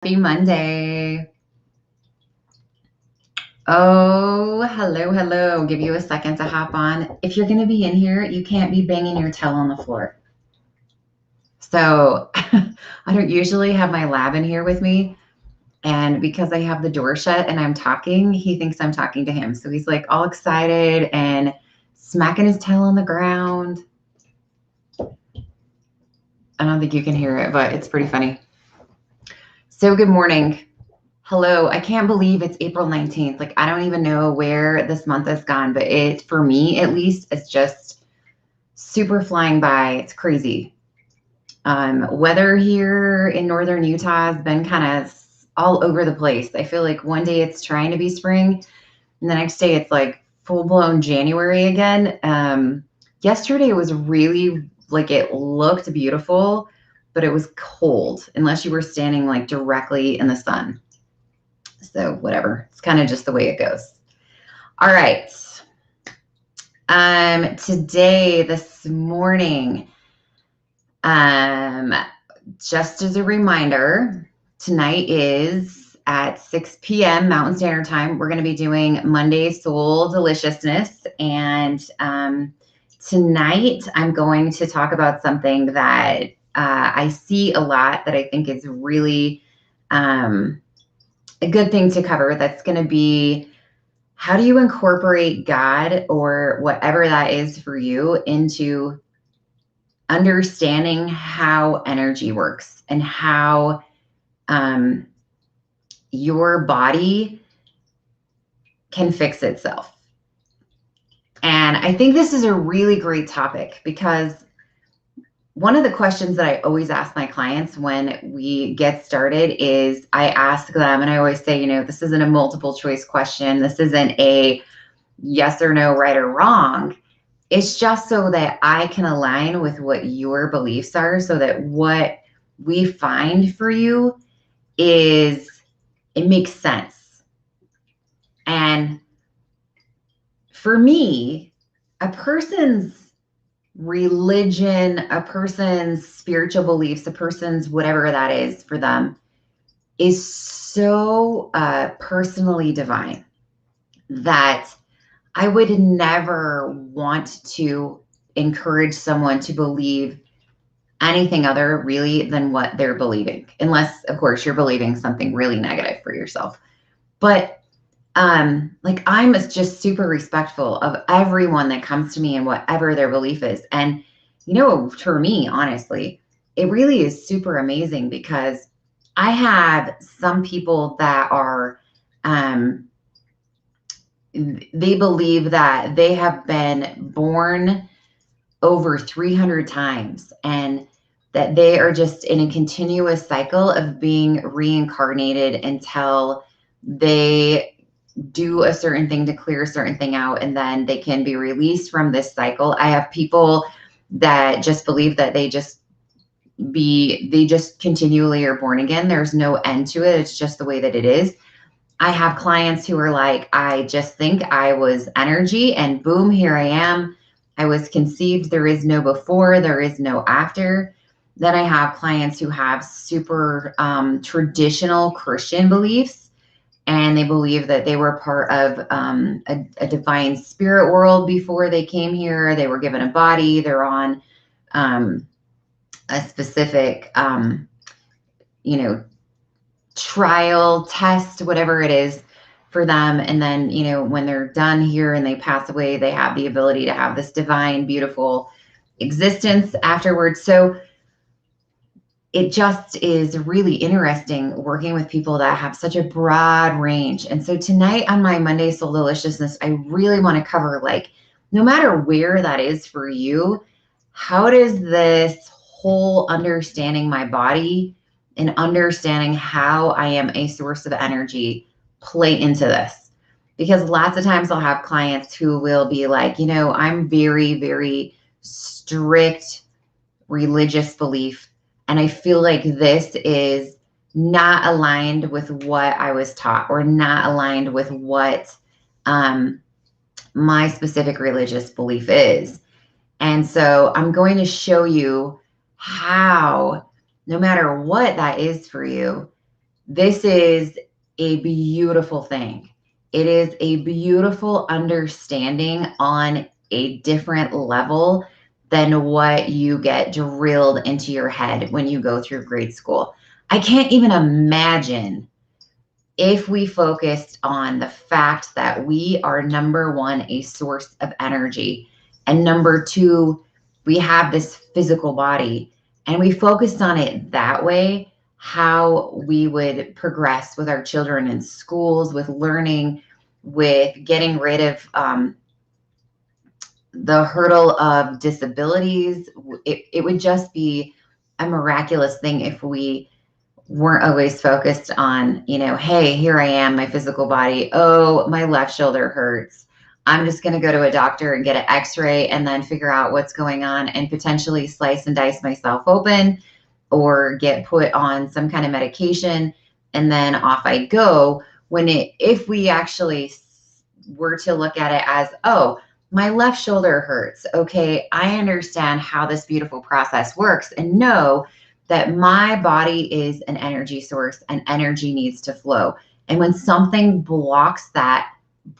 Happy Monday. Oh, hello, hello. Give you a second to hop on. If you're going to be in here, you can't be banging your toe on the floor. So I don't usually have my lab in here with me. And because I have the door shut and I'm talking, he thinks I'm talking to him. So he's like all excited and smacking his tail on the ground. I don't think you can hear it, but it's pretty funny. So good morning. Hello. I can't believe it's April 19th. Like, I don't even know where this month has gone, but it, for me at least, it's just super flying by. It's crazy. Weather here in northern Utah has been kind of all over the place. I feel like one day it's trying to be spring, and the next day it's like full blown January again. Yesterday was really like it looked beautiful, but it was cold unless you were standing like directly in the sun. So whatever, it's kind of just the way it goes. All right. Today, this morning, just as a reminder, tonight is at 6 p.m. Mountain Standard Time. We're going to be doing Monday Soul Deliciousness. And tonight, I'm going to talk about something that I see a lot that I think is really a good thing to cover. That's going to be, how do you incorporate God or whatever that is for you into understanding how energy works and how your body can fix itself? And I think this is a really great topic because one of the questions that I always ask my clients when we get started is I ask them, and I always say, this isn't a multiple choice question. This isn't a yes or no, right or wrong. It's just so that I can align with what your beliefs are, so that what we find for you it makes sense. And for me, a person's religion, a person's spiritual beliefs, a person's whatever that is for them is so personally divine that I would never want to encourage someone to believe anything other really than what they're believing, unless of course you're believing something really negative for yourself. But like, I'm just super respectful of everyone that comes to me and whatever their belief is. And for me, honestly, it really is super amazing because I have some people that are they believe that they have been born over 300 times and that they are just in a continuous cycle of being reincarnated until they do a certain thing to clear a certain thing out, and then they can be released from this cycle. I have people that just believe that they just continually are born again. There's no end to it. It's just the way that it is. I have clients who are like, I just think I was energy and boom, here I am. I was conceived. There is no before, there is no after. Then I have clients who have super traditional Christian beliefs, and they believe that they were part of a divine spirit world before they came here. They were given a body. They're on a specific, trial, test, whatever it is for them. And then, when they're done here and they pass away, they have the ability to have this divine, beautiful existence afterwards. So it just is really interesting working with people that have such a broad range. And so tonight on my Monday Soul Deliciousness, I really want to cover, like, no matter where that is for you, how does this whole understanding my body and understanding how I am a source of energy play into this? Because lots of times I'll have clients who will be like, I'm very, very strict religious belief, and I feel like this is not aligned with what I was taught, or not aligned with what my specific religious belief is. And so I'm going to show you how, no matter what that is for you, this is a beautiful thing. It is a beautiful understanding on a different level than what you get drilled into your head when you go through grade school. I can't even imagine if we focused on the fact that we are, number one, a source of energy, and number two, we have this physical body, and we focused on it that way, how we would progress with our children in schools, with learning, with getting rid of the hurdle of disabilities. It would just be a miraculous thing if we weren't always focused on, hey, here I am, my physical body. Oh, my left shoulder hurts. I'm just going to go to a doctor and get an x-ray and then figure out what's going on and potentially slice and dice myself open or get put on some kind of medication. And then off I go. If we actually were to look at it as, oh, my left shoulder hurts. Okay, I understand how this beautiful process works and know that my body is an energy source and energy needs to flow. And when something blocks that,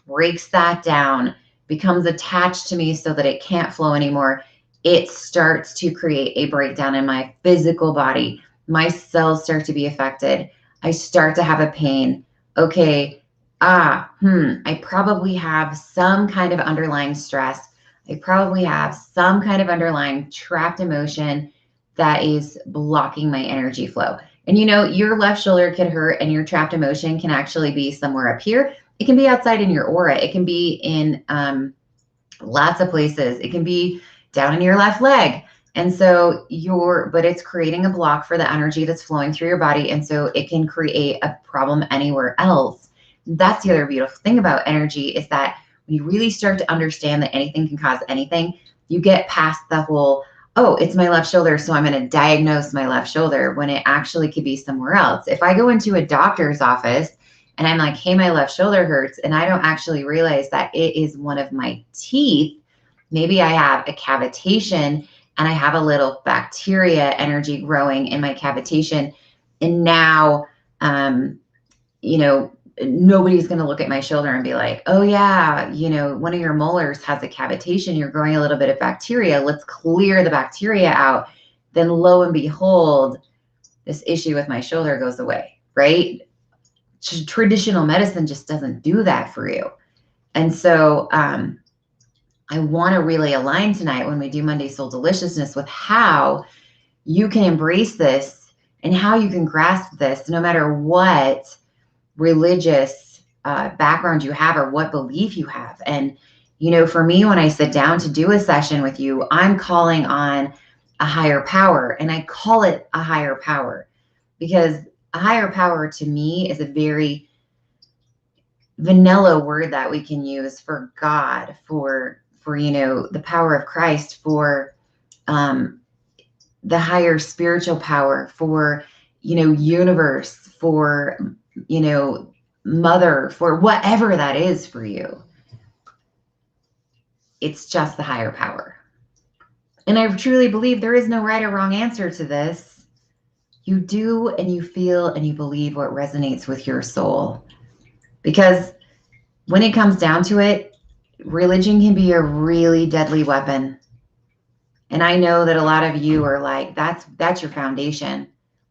breaks that down, becomes attached to me so that it can't flow anymore, it starts to create a breakdown in my physical body. My cells start to be affected. I start to have a pain. Okay, I probably have some kind of underlying stress. I probably have some kind of underlying trapped emotion that is blocking my energy flow. And your left shoulder could hurt and your trapped emotion can actually be somewhere up here. It can be outside in your aura. It can be in lots of places. It can be down in your left leg. And so but it's creating a block for the energy that's flowing through your body. And so it can create a problem anywhere else. That's the other beautiful thing about energy is that when you really start to understand that anything can cause anything, you get past the whole, oh, it's my left shoulder, so I'm going to diagnose my left shoulder, when it actually could be somewhere else. If I go into a doctor's office and I'm like, hey, my left shoulder hurts, and I don't actually realize that it is one of my teeth, maybe I have a cavitation and I have a little bacteria energy growing in my cavitation. And now, nobody's going to look at my shoulder and be like, oh yeah, one of your molars has a cavitation. You're growing a little bit of bacteria. Let's clear the bacteria out. Then lo and behold, this issue with my shoulder goes away, right? Traditional medicine just doesn't do that for you. And so I want to really align tonight when we do Monday Soul Deliciousness with how you can embrace this and how you can grasp this no matter what religious background you have or what belief you have. And, for me, when I sit down to do a session with you, I'm calling on a higher power, and I call it a higher power because a higher power to me is a very vanilla word that we can use for God, for the power of Christ, for the higher spiritual power, for universe, for mother, for whatever that is for you. It's just the higher power. And I truly believe there is no right or wrong answer to this. You do and you feel and you believe what resonates with your soul. Because when it comes down to it, religion can be a really deadly weapon. And I know that a lot of you are like, that's your foundation.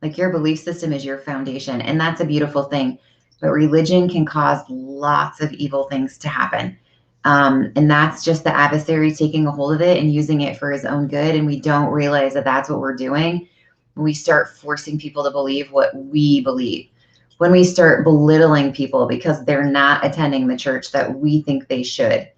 Like your belief system is your foundation. And that's a beautiful thing. But religion can cause lots of evil things to happen. And that's just the adversary taking a hold of it and using it for his own good. And we don't realize that that's what we're doing when we start forcing people to believe what we believe. When we start belittling people because they're not attending the church that we think they should.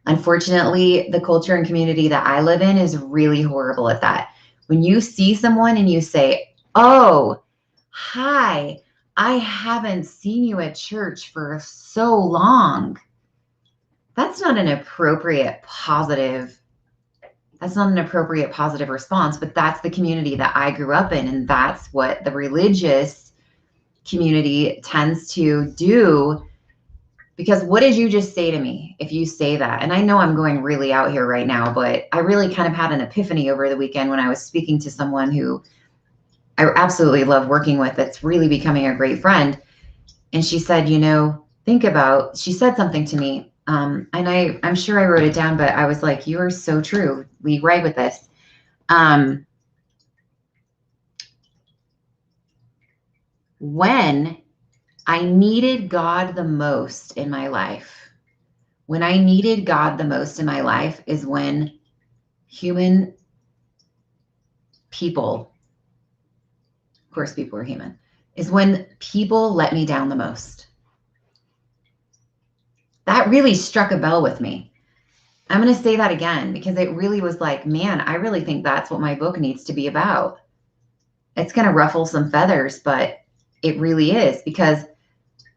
Unfortunately, the culture and community that I live in is really horrible at that. When you see someone and you say, oh, hi, I haven't seen you at church for so long. That's not an appropriate positive response, but that's the community that I grew up in. And that's what the religious community tends to do. Because what did you just say to me if you say that? And I know I'm going really out here right now, but I really kind of had an epiphany over the weekend when I was speaking to someone who I absolutely love working with, that's really becoming a great friend. And she said, she said something to me. And I'm sure I wrote it down, but I was like, you are so true. We write with this. When I needed God the most in my life, when I needed God the most in my life is when human people, of course, people are human, is when people let me down the most. That really struck a bell with me. I'm going to say that again because it really was like, man, I really think that's what my book needs to be about. It's going to ruffle some feathers, but it really is, because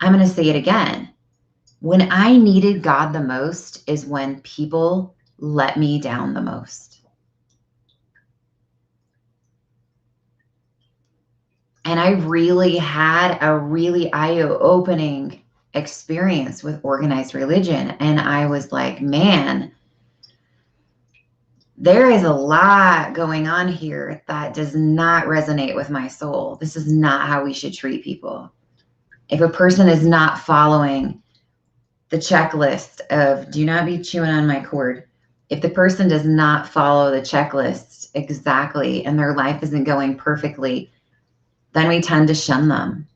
I'm going to say it again. When I needed God the most is when people let me down the most. And I really had a really eye-opening experience with organized religion. And I was like, man, there is a lot going on here that does not resonate with my soul. This is not how we should treat people. If a person is not following the checklist of do not be chewing on my cord, if the person does not follow the checklist exactly and their life isn't going perfectly, then we tend to shun them.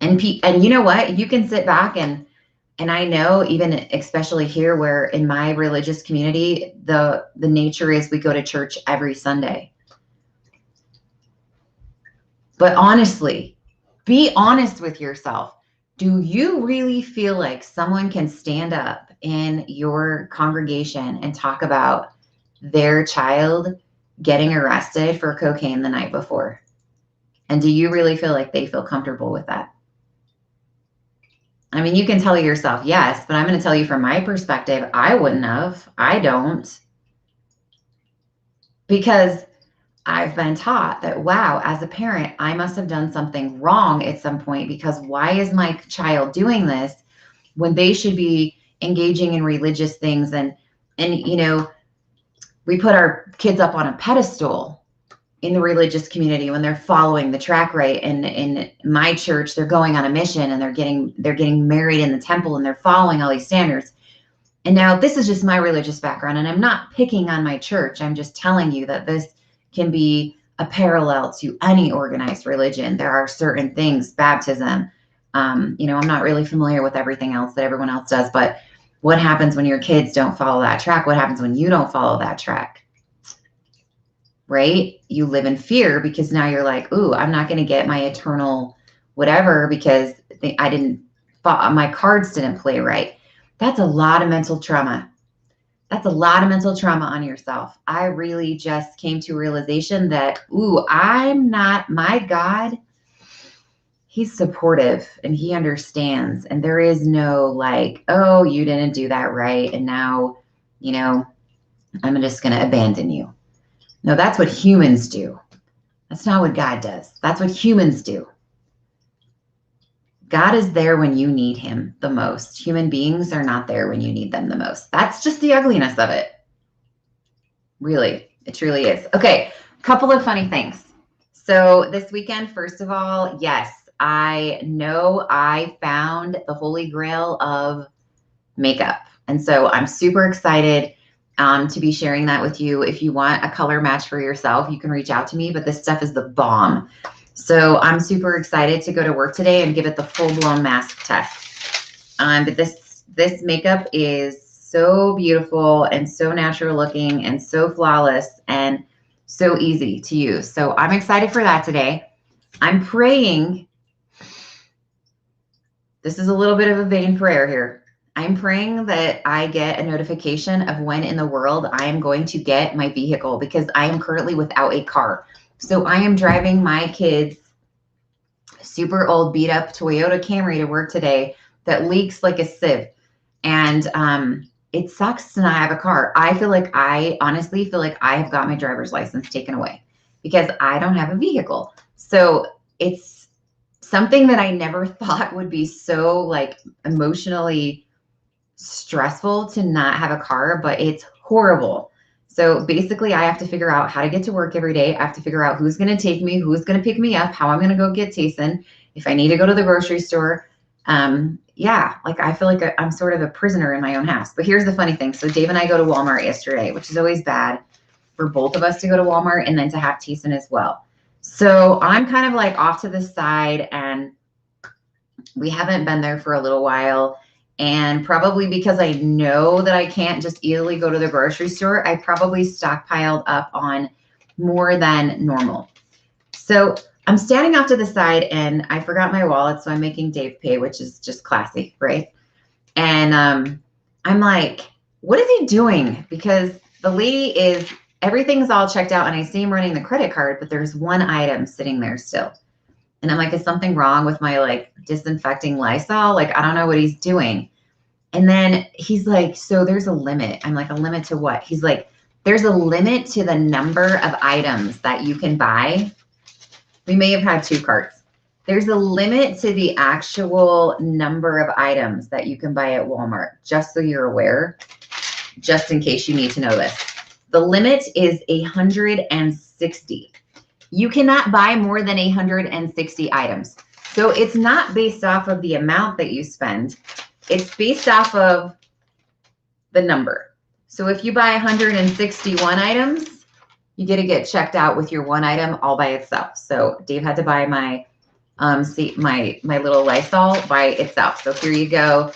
And you know what? You can sit back and I know, even especially here where in my religious community, the nature is we go to church every Sunday. But honestly, be honest with yourself. Do you really feel like someone can stand up in your congregation and talk about their child getting arrested for cocaine the night before? And do you really feel like they feel comfortable with that? I mean, you can tell yourself yes, but I'm going to tell you from my perspective, I wouldn't have. I don't. Because I've been taught that, wow, as a parent, I must have done something wrong at some point, because why is my child doing this when they should be engaging in religious things? And we put our kids up on a pedestal in the religious community when they're following the track right. And in my church, they're going on a mission and they're getting married in the temple and they're following all these standards. And now this is just my religious background, and I'm not picking on my church. I'm just telling you that this can be a parallel to any organized religion. There are certain things, baptism. I'm not really familiar with everything else that everyone else does, but what happens when your kids don't follow that track? What happens when you don't follow that track? Right? You live in fear because now you're like, ooh, I'm not going to get my eternal whatever because my cards didn't play right. That's a lot of mental trauma. That's a lot of mental trauma on yourself. I really just came to a realization that, ooh, I'm not, my God, he's supportive and he understands. And there is no like, oh, you didn't do that right. And now, I'm just going to abandon you. No, that's what humans do. That's not what God does. That's what humans do. God is there when you need him the most. Human beings are not there when you need them the most. That's just the ugliness of it. Really, it truly is. Okay, a couple of funny things. So this weekend, first of all, yes, I know I found the holy grail of makeup. And so I'm super excited to be sharing that with you. If you want a color match for yourself, you can reach out to me, but this stuff is the bomb. So I'm super excited to go to work today and give it the full-blown mask test. But this makeup is so beautiful and so natural looking and so flawless and so easy to use. So I'm excited for that today. I'm praying. This is a little bit of a vain prayer here. I'm praying that I get a notification of when in the world I am going to get my vehicle, because I am currently without a car. So I am driving my kids' super old beat up Toyota Camry to work today that leaks like a sieve. And it sucks to not have a car. I honestly feel like I have got my driver's license taken away because I don't have a vehicle. So it's something that I never thought would be so like emotionally stressful to not have a car, but it's horrible. So basically, I have to figure out how to get to work every day. I have to figure out who's going to take me, who's going to pick me up, how I'm going to go get Tayson, if I need to go to the grocery store. Yeah, like I feel like I'm sort of a prisoner in my own house. But here's the funny thing. So Dave and I go to Walmart yesterday, which is always bad for both of us to go to Walmart and then to have Tayson as well. So I'm kind of like off to the side, and we haven't been there for a little while. And probably because I know that I can't just easily go to the grocery store, I probably stockpiled up on more than normal. So I'm standing off to the side and I forgot my wallet. So I'm making Dave pay, which is just classy, right? And I'm like, what is he doing? Because the lady is, everything's all checked out and I see him running the credit card, but there's one item sitting there still. And I'm like, is something wrong with my like disinfecting Lysol? Like, I don't know what he's doing. And then he's like, so there's a limit. I'm like, a limit to what? He's like, there's a limit to the number of items that you can buy. We may have had 2 carts. There's a limit to the actual number of items that you can buy at Walmart, just so you're aware, just in case you need to know this. The limit is 160. You cannot buy more than 160 items. So it's not based off of the amount that you spend. It's based off of the number. So if you buy 161 items, you get to get checked out with your one item all by itself. So Dave had to buy my my little Lysol by itself. So here you go.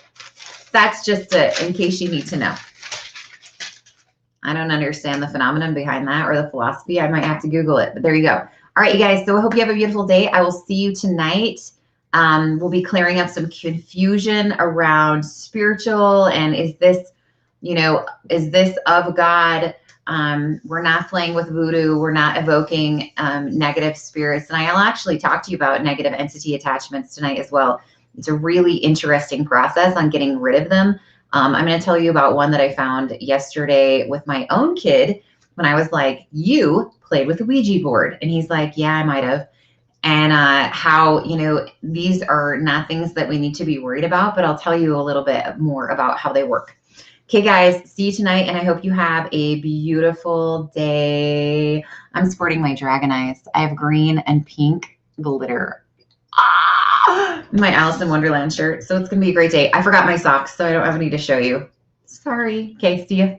That's just in case you need to know. I don't understand the phenomenon behind that or the philosophy. I might have to Google it, but there you go. All right, you guys. So I hope you have a beautiful day. I will see you tonight. We'll be clearing up some confusion around spiritual and is this, is this of God? We're not playing with voodoo. We're not evoking negative spirits. And I'll actually talk to you about negative entity attachments tonight as well. It's a really interesting process on getting rid of them. I'm going to tell you about one that I found yesterday with my own kid when I was like, you played with the Ouija board. And he's like, yeah, I might have. And how, these are not things that we need to be worried about, but I'll tell you a little bit more about how they work. Okay, guys, see you tonight, and I hope you have a beautiful day. I'm sporting my dragon eyes. I have green and pink glitter. My Alice in Wonderland shirt. So it's going to be a great day. I forgot my socks, so I don't have any to show you. Sorry. Okay, see you.